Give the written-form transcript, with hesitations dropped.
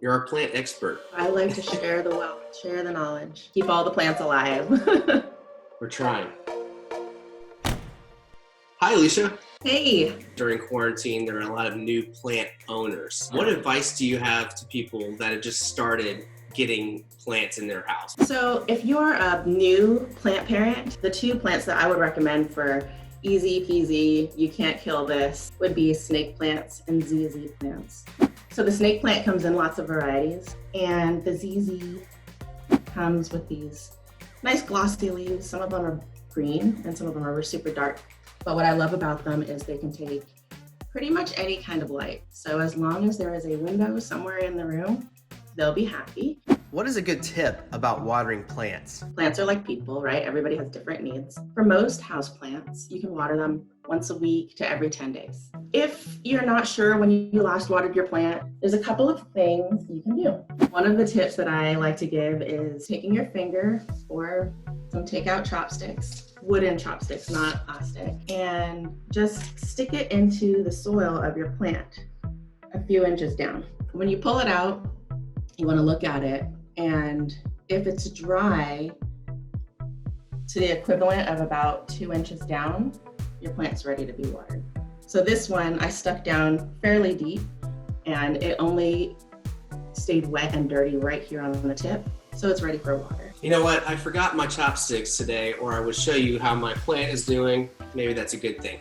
You're our plant expert. I like to share the wealth, share the knowledge, keep all the plants alive. We're trying. Hi, Alicia. Hey. During quarantine, there are a lot of new plant owners. What advice do you have to people that have just started getting plants in their house? So if you're a new plant parent, the two plants that I would recommend for easy peasy, you can't kill this, would be snake plants and ZZ plants. So the snake plant comes in lots of varieties, and the ZZ comes with these nice glossy leaves. Some of them are green and some of them are super dark. But what I love about them is they can take pretty much any kind of light. So as long as there is a window somewhere in the room, they'll be happy. What is a good tip about watering plants? Plants are like people, right? Everybody has different needs. For most houseplants, you can water them once a week to every 10 days. If you're not sure when you last watered your plant, there's a couple of things you can do. One of the tips that I like to give is taking your finger or some takeout chopsticks, wooden chopsticks, not plastic, and just stick it into the soil of your plant a few inches down. When you pull it out, you want to look at it, and if it's dry to the equivalent of about 2 inches down, your plant's ready to be watered. So this one I stuck down fairly deep, and it only stayed wet and dirty right here on the tip, so it's ready for water. You know what? I forgot my chopsticks today, or I would show you how my plant is doing. Maybe that's a good thing.